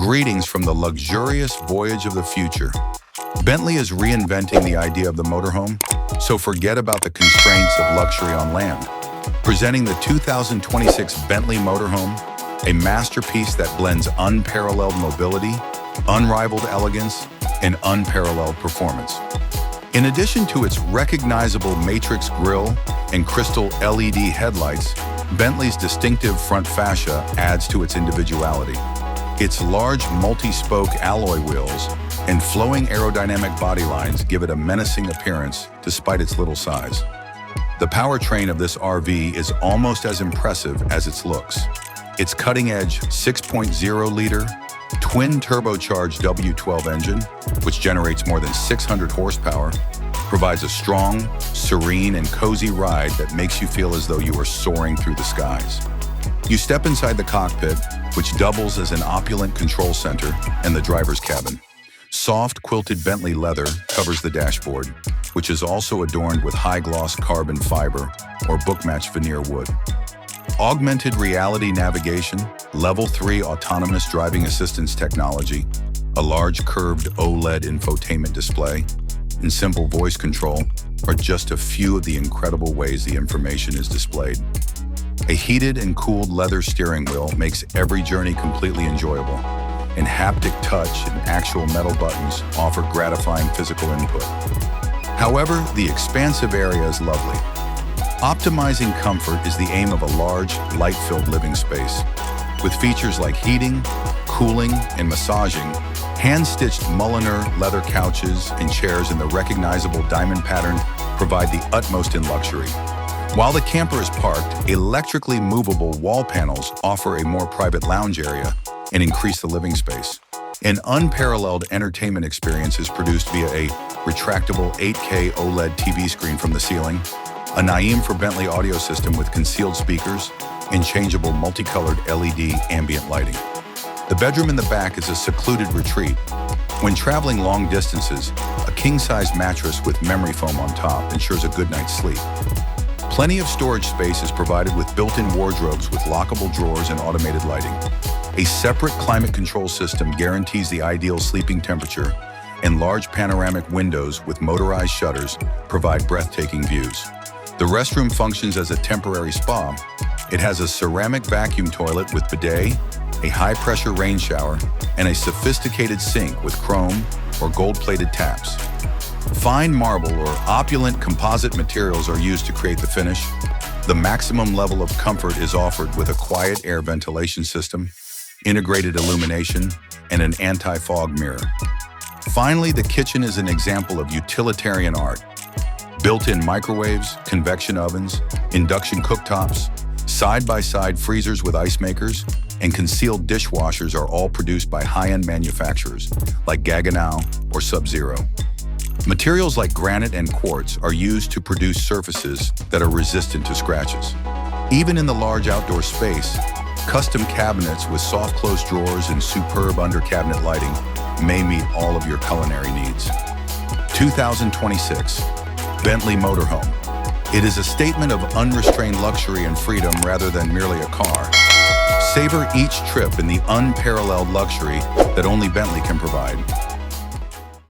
Greetings from the luxurious voyage of the future. Bentley is reinventing the idea of the motorhome, so forget about the constraints of luxury on land. Presenting the 2026 Bentley Motorhome, a masterpiece that blends unparalleled mobility, unrivaled elegance, and unparalleled performance. In addition to its recognizable matrix grille and crystal LED headlights, Bentley's distinctive front fascia adds to its individuality. Its large multi-spoke alloy wheels and flowing aerodynamic body lines give it a menacing appearance despite its little size. The powertrain of this RV is almost as impressive as its looks. Its cutting-edge 6.0-liter twin-turbocharged W12 engine, which generates more than 600 horsepower, provides a strong, serene, and cozy ride that makes you feel as though you are soaring through the skies. You step inside the cockpit, which doubles as an opulent control center, and the driver's cabin. Soft quilted Bentley leather covers the dashboard, which is also adorned with high-gloss carbon fiber or book-matched veneer wood. Augmented reality navigation, Level 3 autonomous driving assistance technology, a large curved OLED infotainment display, and simple voice control are just a few of the incredible ways the information is displayed. A heated and cooled leather steering wheel makes every journey completely enjoyable, and haptic touch and actual metal buttons offer gratifying physical input. However, the expansive area is lovely. Optimizing comfort is the aim of a large, light-filled living space. With features like heating, cooling, and massaging, hand-stitched Mulliner leather couches and chairs in the recognizable diamond pattern provide the utmost in luxury. While the camper is parked, electrically movable wall panels offer a more private lounge area and increase the living space. An unparalleled entertainment experience is produced via a retractable 8K OLED TV screen from the ceiling, a Naeem for Bentley audio system with concealed speakers, and changeable multicolored LED ambient lighting. The bedroom in the back is a secluded retreat. When traveling long distances, a king-size mattress with memory foam on top ensures a good night's sleep. Plenty of storage space is provided with built-in wardrobes with lockable drawers and automated lighting. A separate climate control system guarantees the ideal sleeping temperature, and large panoramic windows with motorized shutters provide breathtaking views. The restroom functions as a temporary spa. It has a ceramic vacuum toilet with bidet, a high-pressure rain shower, and a sophisticated sink with chrome or gold-plated taps. Fine marble or opulent composite materials are used to create the finish. The maximum level of comfort is offered with a quiet air ventilation system, integrated illumination, and an anti-fog mirror. Finally, the kitchen is an example of utilitarian art. Built-in microwaves, convection ovens, induction cooktops, side-by-side freezers with ice makers, and concealed dishwashers are all produced by high-end manufacturers like Gaggenau or Sub-Zero. Materials like granite and quartz are used to produce surfaces that are resistant to scratches. Even in the large outdoor space, custom cabinets with soft close drawers and superb under-cabinet lighting may meet all of your culinary needs. 2026 Bentley Motorhome. It is a statement of unrestrained luxury and freedom rather than merely a car. Savor each trip in the unparalleled luxury that only Bentley can provide.